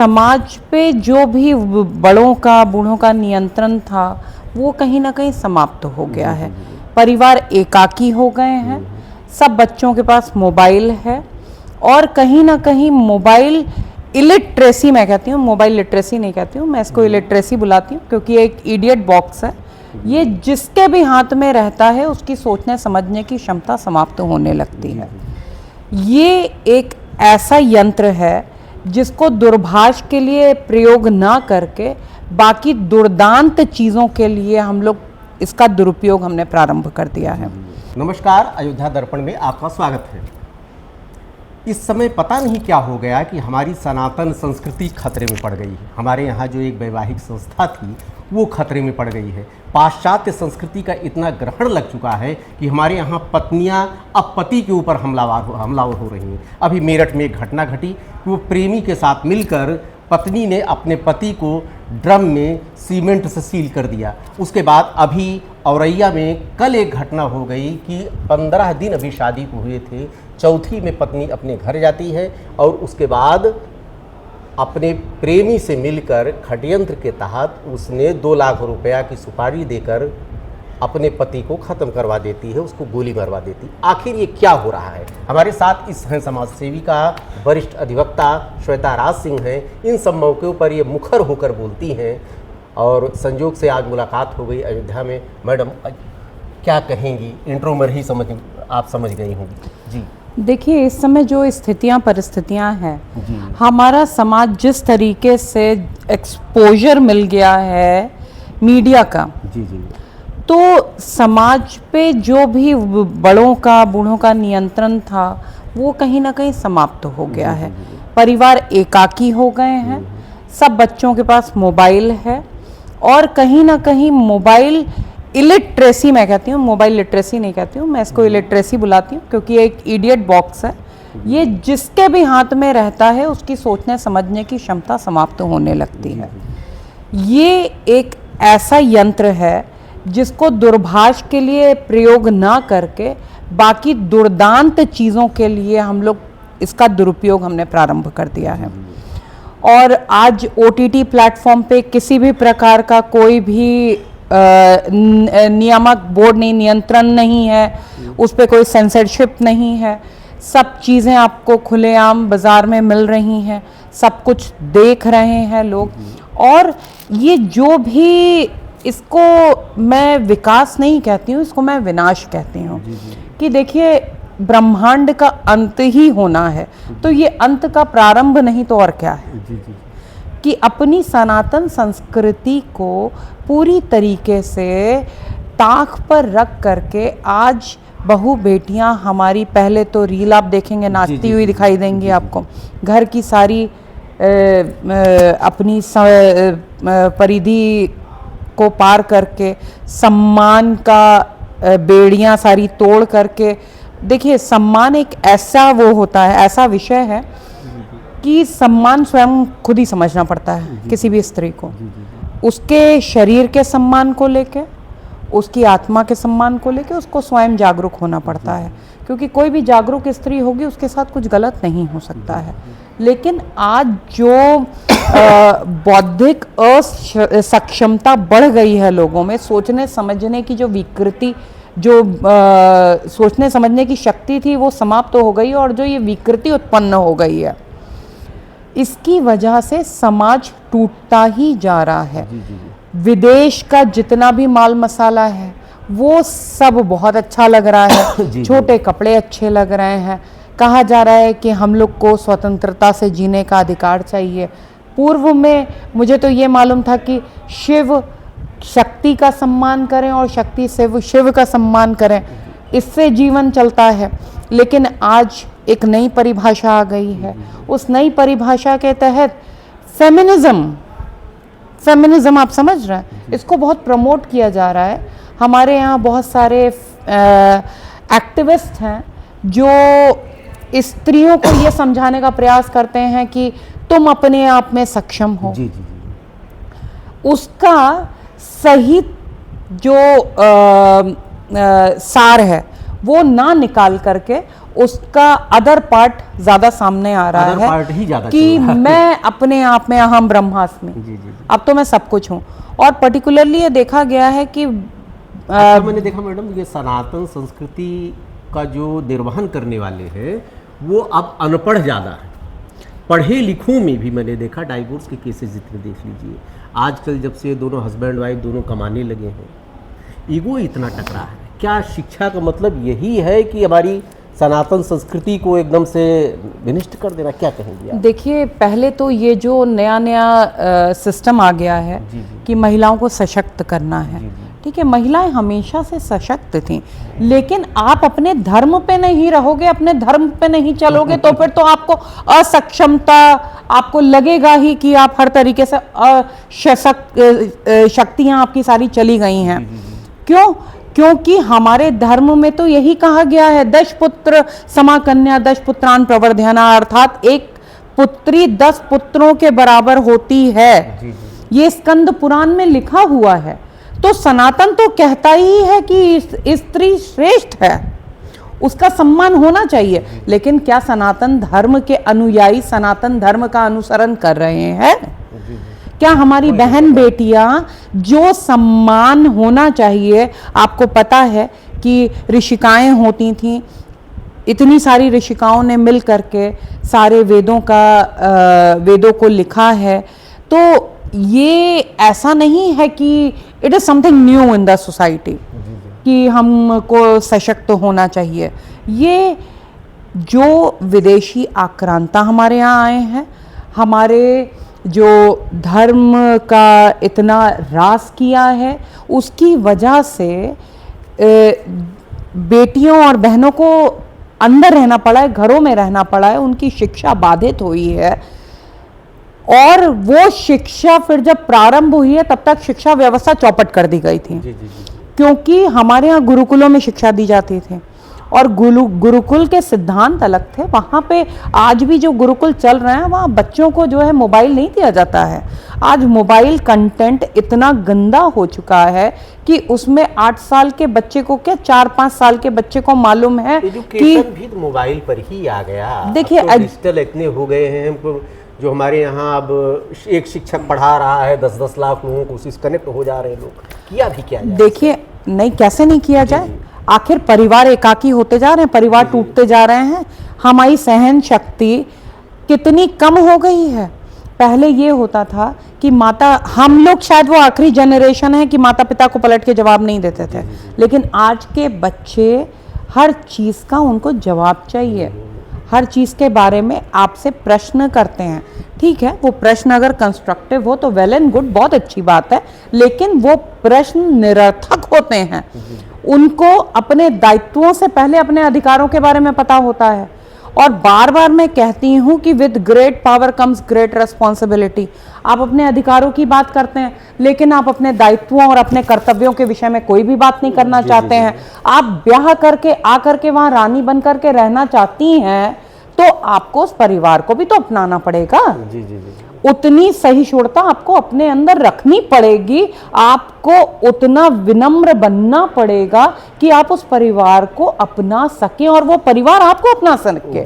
समाज पे जो भी बड़ों का बूढ़ों का नियंत्रण था वो कहीं ना कहीं समाप्त हो गया है। परिवार एकाकी हो गए हैं। सब बच्चों के पास मोबाइल है और कहीं ना कहीं मोबाइल इलिटरेसी, मैं कहती हूँ, मोबाइल लिटरेसी नहीं कहती हूँ, मैं इसको इलिटरेसी बुलाती हूँ क्योंकि एक इडियट बॉक्स है। ये जिसके भी हाथ में रहता है उसकी सोचने समझने की क्षमता समाप्त होने लगती है। ये एक ऐसा यंत्र है जिसको दूरभाष के लिए प्रयोग ना करके बाकी दुर्दांत चीज़ों के लिए हम लोग इसका दुरुपयोग हमने प्रारंभ कर दिया है। नमस्कार, अयोध्या दर्पण में आपका स्वागत है। इस समय पता नहीं क्या हो गया कि हमारी सनातन संस्कृति खतरे में पड़ गई है। हमारे यहाँ जो एक वैवाहिक संस्था थी वो खतरे में पड़ गई है। पाश्चात्य संस्कृति का इतना ग्रहण लग चुका है कि हमारे यहाँ पत्नियाँ अब पति के ऊपर हमलावर हो रही हैं। अभी मेरठ में एक घटना घटी कि वो प्रेमी के साथ मिलकर पत्नी ने अपने पति को ड्रम में सीमेंट से सील कर दिया। उसके बाद अभी औरैया में कल एक घटना हो गई कि 15 दिन अभी शादी को हुए थे, चौथी में पत्नी अपने घर जाती है और उसके बाद अपने प्रेमी से मिलकर षड्यंत्र के तहत उसने 2 लाख रुपया की सुपारी देकर अपने पति को ख़त्म करवा देती है, उसको गोली मरवा देती। आखिर ये क्या हो रहा है? हमारे साथ इस हैं समाज सेविका वरिष्ठ अधिवक्ता श्वेता राज सिंह हैं। इन सब मौक़ों पर ये मुखर होकर बोलती हैं और संयोग से आज मुलाकात हो गई अयोध्या में। मैडम क्या कहेंगी? इंट्रो में ही आप समझ गई होंगी जी। देखिए, इस समय जो स्थितियां परिस्थितियां हैं, हमारा समाज जिस तरीके से एक्सपोजर मिल गया है मीडिया का, जी जी, तो समाज पे जो भी बड़ों का बूढ़ों का नियंत्रण था वो कहीं ना कहीं समाप्त हो गया है। परिवार एकाकी हो गए हैं। सब बच्चों के पास मोबाइल है और कहीं ना कहीं मोबाइल इलिटरेसी, मैं कहती हूँ, मोबाइल लिटरेसी नहीं कहती हूँ, मैं इसको इलिटरेसी बुलाती हूँ क्योंकि एक इडियट बॉक्स है। ये जिसके भी हाथ में रहता है उसकी सोचने समझने की क्षमता समाप्त होने लगती है। ये एक ऐसा यंत्र है जिसको दूरभाष के लिए प्रयोग ना करके बाकी दुर्दांत चीज़ों के लिए हम लोग इसका दुरुपयोग हमने प्रारंभ कर दिया है। और आज OTT प्लेटफॉर्म पे किसी भी प्रकार का कोई भी नियामक बोर्ड नहीं, नियंत्रण नहीं है, उस पर कोई सेंसरशिप नहीं है। सब चीज़ें आपको खुलेआम बाज़ार में मिल रही हैं, सब कुछ देख रहे हैं लोग। और ये जो भी, इसको मैं विकास नहीं कहती हूँ, इसको मैं विनाश कहती हूँ कि देखिए, ब्रह्मांड का अंत ही होना है, तो ये अंत का प्रारंभ नहीं तो और क्या है। कि अपनी सनातन संस्कृति को पूरी तरीके से ताक पर रख करके आज बहू बेटियां हमारी, पहले तो रील आप देखेंगे नाचती हुई दिखाई देंगी आपको, घर की सारी अपनी परिधि को पार करके सम्मान का बेड़ियां सारी तोड़ करके, देखिए सम्मान एक ऐसा वो होता है, ऐसा विषय है कि सम्मान स्वयं खुद ही समझना पड़ता है किसी भी स्त्री को। उसके शरीर के सम्मान को लेके, उसकी आत्मा के सम्मान को लेके उसको स्वयं जागरूक होना पड़ता है, क्योंकि कोई भी जागरूक स्त्री होगी उसके साथ कुछ गलत नहीं हो सकता है। लेकिन आज जो बौद्धिक असक्षमता बढ़ गई है लोगों में, सोचने समझने की जो विकृति, जो सोचने समझने की शक्ति थी वो समाप्त हो गई और जो ये विकृति उत्पन्न हो गई है, इसकी वजह से समाज टूटता ही जा रहा है। विदेश का जितना भी माल मसाला है वो सब बहुत अच्छा लग रहा है। छोटे कपड़े अच्छे लग रहे हैं। कहा जा रहा है कि हम लोग को स्वतंत्रता से जीने का अधिकार चाहिए। पूर्व में मुझे तो ये मालूम था कि शिव शक्ति का सम्मान करें और शक्ति शिव का सम्मान करें, इससे जीवन चलता है। लेकिन आज एक नई परिभाषा आ गई है। उस नई परिभाषा के तहत फेमिनिज्म आप समझ रहे हैं, इसको बहुत प्रमोट किया जा रहा है। हमारे यहाँ बहुत सारे एक्टिविस्ट हैं जो स्त्रियों को ये समझाने का प्रयास करते हैं कि तुम अपने आप में सक्षम हो। उसका सही जो सार है वो ना निकाल करके उसका अदर पार्ट ज्यादा सामने आ रहा Other part ही है ज़्यादा कि चल रहा है। मैं अपने आप में अहम ब्रह्मास्मि, जी जी। अब तो मैं सब कुछ हूँ। और पर्टिकुलरली ये देखा गया है कि अच्छा, मैंने देखा मैडम, ये सनातन संस्कृति का जो निर्वहन करने वाले हैं वो अब अनपढ़ ज़्यादा है। पढ़े लिखों में भी मैंने देखा, डाइवोर्स के केसेस जितने देख लीजिए आजकल, जब से दोनों हस्बैंड वाइफ दोनों कमाने लगे हैं, ईगो इतना टकरा है। क्या शिक्षा का मतलब यही है कि हमारी सनातन संस्कृति को एकदम से विनिष्ट कर देना? क्या कहेंगे आप? देखिए, पहले तो ये जो नया नया सिस्टम आ गया है जी, जी। कि महिलाओं को सशक्त करना है, ठीक है, महिलाएं हमेशा से सशक्त थीं, लेकिन आप अपने धर्म पे नहीं रहोगे, अपने धर्म पे नहीं चलोगे तो फिर तो आपको असक्षमता, आपको लगेगा ही कि आप हर तरीके से शक्तियां आपकी सारी चली गई हैं। क्यों? क्योंकि हमारे धर्म में तो यही कहा गया है, 10 पुत्र समाकन्या 10 पुत्रान प्रवर्धयना, अर्थात एक पुत्री 10 पुत्रों के बराबर होती है। ये स्कंद पुराण में लिखा हुआ है। तो सनातन तो कहता ही है कि स्त्री श्रेष्ठ है, उसका सम्मान होना चाहिए। लेकिन क्या सनातन धर्म के अनुयायी सनातन धर्म का अनुसरण कर रहे हैं? क्या हमारी बहन बेटियां जो सम्मान होना चाहिए, आपको पता है कि ऋषिकाएं होती थीं, इतनी सारी ऋषिकाओं ने मिल करके सारे वेदों को लिखा है। तो ये ऐसा नहीं है कि it is something new in the society कि हमको सशक्त होना चाहिए। ये जो विदेशी आक्रांता हमारे यहाँ आए हैं, हमारे जो धर्म का इतना ह्रास किया है, उसकी वजह से बेटियों और बहनों को अंदर रहना पड़ा है, घरों में रहना पड़ा है, उनकी शिक्षा बाधित हुई है। और वो शिक्षा फिर जब प्रारंभ हुई है तब तक शिक्षा व्यवस्था चौपट कर दी गई थी। क्योंकि हमारे यहाँ गुरुकुलों में शिक्षा दी जाती थी और गुरुकुल के सिद्धांत अलग थे। वहाँ पे आज भी जो गुरुकुल चल रहे हैं वहाँ बच्चों को जो है मोबाइल नहीं दिया जाता है। आज मोबाइल कंटेंट इतना गंदा हो चुका है कि उसमें 8 साल के बच्चे को क्या 4-5 साल के बच्चे को मालूम है कि भी तो मोबाइल पर ही आ गया। देखिए, तो डिजिटल इतने हो गए हैं, जो हमारे यहाँ अब एक शिक्षक पढ़ा रहा है 10-10 लाख लोगों को, उससे कनेक्ट हो जा रहे हैं लोग। किया भी क्या जाए? देखिए, नहीं, कैसे नहीं किया जाए? आखिर परिवार एकाकी होते जा रहे हैं, परिवार टूटते जा रहे हैं। हमारी सहन शक्ति कितनी कम हो गई है। पहले ये होता था कि हम लोग शायद वो आखिरी जनरेशन है कि माता पिता को पलट के जवाब नहीं देते थे, लेकिन आज के बच्चे हर चीज़ का उनको जवाब चाहिए, हर चीज़ के बारे में आपसे प्रश्न करते हैं। ठीक है, वो प्रश्न अगर कंस्ट्रक्टिव हो तो वेल एंड गुड, बहुत अच्छी बात है, लेकिन वो प्रश्न निरर्थक होते हैं। उनको अपने दायित्वों से पहले अपने अधिकारों के बारे में पता होता है। और बार बार मैं कहती हूँ कि with great power comes great responsibility. आप अपने अधिकारों की बात करते हैं, लेकिन आप अपने दायित्वों और अपने कर्तव्यों के विषय में कोई भी बात नहीं करना चाहते हैं। आप ब्याह करके आकर के वहां रानी बन करके रहना चाहती हैं, तो आपको उस परिवार को भी तो अपनाना पड़ेगा। उतनी सहिष्णुता आपको अपने अंदर रखनी पड़ेगी, आपको उतना विनम्र बनना पड़ेगा कि आप उस परिवार को अपना सकें और वो परिवार आपको अपना सके।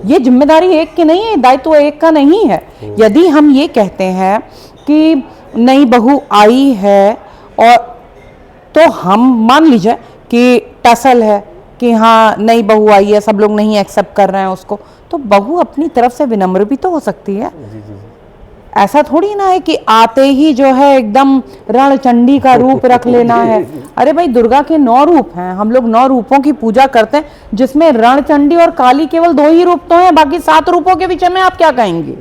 ये जिम्मेदारी एक की नहीं है, दायित्व एक का नहीं है। यदि हम ये कहते हैं कि नई बहू आई है और तो हम मान लीजिए कि टसल है कि हाँ नई बहू आई है, सब लोग नहीं एक्सेप्ट कर रहे हैं उसको, तो बहू अपनी तरफ से विनम्र भी तो हो सकती है। ऐसा थोड़ी ना है कि आते ही जो है एकदम रणचंडी का रूप रख लेना है। अरे भाई, दुर्गा के 9 रूप हैं, हम लोग 9 रूपों की पूजा करते हैं, जिसमें रणचंडी और काली केवल 2 ही रूप तो हैं, बाकी 7 रूपों के विषय में आप क्या कहेंगे?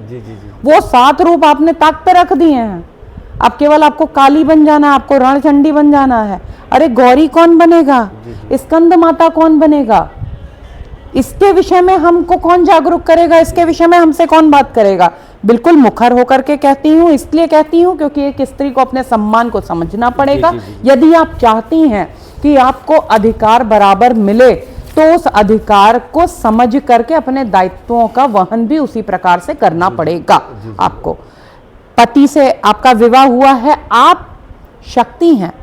वो 7 रूप आपने ताक पे रख दिए हैं। अब केवल आपको काली बन जाना है, आपको रणचंडी बन जाना है। अरे गौरी कौन बनेगा? स्कंद माता कौन बनेगा? इसके विषय में हमको कौन जागरूक करेगा? इसके विषय में हमसे कौन बात करेगा? बिल्कुल मुखर होकर के कहती हूँ, इसलिए कहती हूँ क्योंकि एक स्त्री को अपने सम्मान को समझना पड़ेगा। यदि आप चाहती हैं कि आपको अधिकार बराबर मिले, तो उस अधिकार को समझ करके अपने दायित्वों का वहन भी उसी प्रकार से करना पड़ेगा। आपको पति से आपका विवाह हुआ है, आप शक्ति हैं,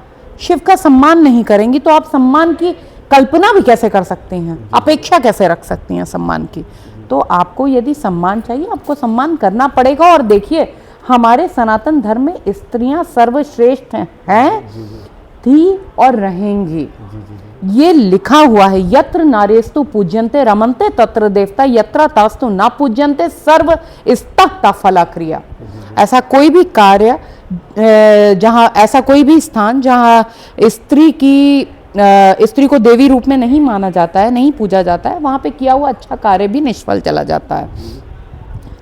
शिव का सम्मान नहीं करेंगी तो आप सम्मान की कल्पना भी कैसे कर सकती हैं, अपेक्षा कैसे रख सकती हैं सम्मान की। तो आपको यदि सम्मान चाहिए, आपको सम्मान करना पड़ेगा। और देखिए, हमारे सनातन धर्म में स्त्रियां सर्वश्रेष्ठ हैं, थी और रहेंगी। ये लिखा हुआ है, यत्र नारेस्तु पूज्यन्ते रमन्ते तत्र देवता, यत्र तास्तु न पूज्यन्ते सर्व स्तः फला क्रिया। ऐसा कोई भी कार्य, जहाँ ऐसा कोई भी स्थान जहाँ स्त्री को देवी रूप में नहीं माना जाता है, नहीं पूजा जाता है, वहाँ पे किया हुआ अच्छा कार्य भी निष्फल चला जाता है।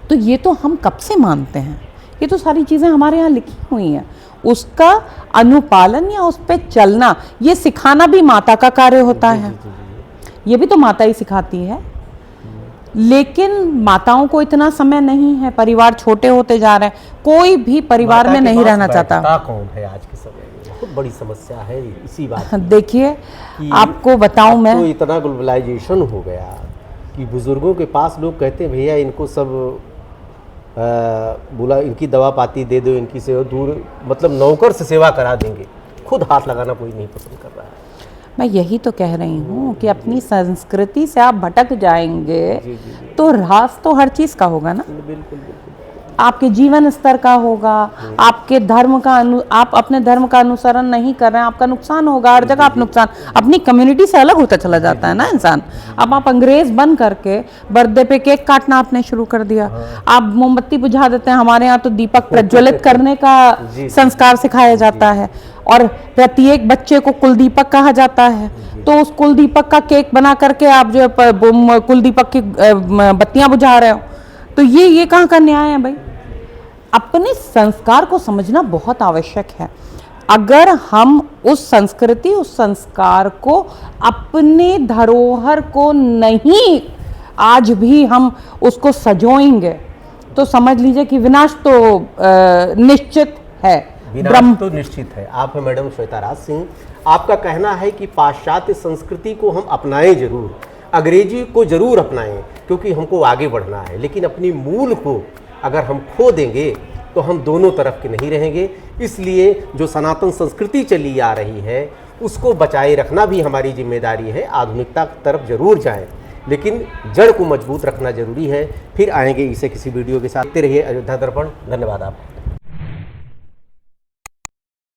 तो ये तो हम कब से मानते हैं, ये तो सारी चीज़ें हमारे यहाँ लिखी हुई हैं। उसका अनुपालन या उस पर चलना, ये सिखाना भी माता का कार्य होता है। ये भी तो माता ही सिखाती है। लेकिन माताओं को इतना समय नहीं है, परिवार छोटे होते जा रहे हैं, कोई भी परिवार में नहीं रहना चाहता। कौन है आज के समय में, बहुत बड़ी समस्या है इसी बात। देखिए, आपको बताऊं मैं, तो इतना ग्लोबलाइजेशन हो गया कि बुजुर्गों के पास लोग कहते हैं भैया इनको सब बोला, इनकी दवा पाती दे दो, इनकी सेवा दूर, मतलब नौकर से सेवा करा देंगे, खुद हाथ लगाना कोई नहीं पसंद कर रहा है। मैं यही तो कह रही हूँ कि अपनी संस्कृति से आप भटक जाएंगे तो ह्रास तो हर चीज़ का होगा ना। बिल्कुल। आपके जीवन स्तर का होगा, आपके धर्म का आप अपने धर्म का अनुसरण नहीं कर रहे हैं, आपका नुकसान होगा। हर जगह आप नुकसान, अपनी कम्युनिटी से अलग होता चला जाता है ना इंसान। अब आप अंग्रेज बन करके बर्थडे पे केक काटना आपने शुरू कर दिया, आप मोमबत्ती बुझा देते हैं। हमारे यहाँ तो दीपक प्रज्वलित करने का संस्कार सिखाया जाता है और प्रत्येक बच्चे को कुलदीपक कहा जाता है। तो उस कुलदीपक का केक बना करके आप जो कुलदीपक की बत्तियां बुझा रहे हो, तो ये कहाँ का न्याय है भाई। अपने संस्कार को समझना बहुत आवश्यक है। अगर हम उस संस्कृति, उस संस्कार को, अपने धरोहर को नहीं आज भी हम उसको सजोएंगे तो समझ लीजिए कि विनाश तो निश्चित है। विनाश तो निश्चित है। आप हैं मैडम श्वेता राज सिंह, आपका कहना है कि पाश्चात्य संस्कृति को हम अपनाएं जरूर, अंग्रेजी को जरूर अपनाएं क्योंकि हमको आगे बढ़ना है, लेकिन अपनी मूल को अगर हम खो देंगे तो हम दोनों तरफ के नहीं रहेंगे। इसलिए जो सनातन संस्कृति चली आ रही है उसको बचाए रखना भी हमारी जिम्मेदारी है। आधुनिकता की तरफ जरूर जाएं, लेकिन जड़ को मजबूत रखना जरूरी है। फिर आएंगे इसे किसी वीडियो के साथ। देखते रहिए अयोध्या दर्पण। धन्यवाद आपका।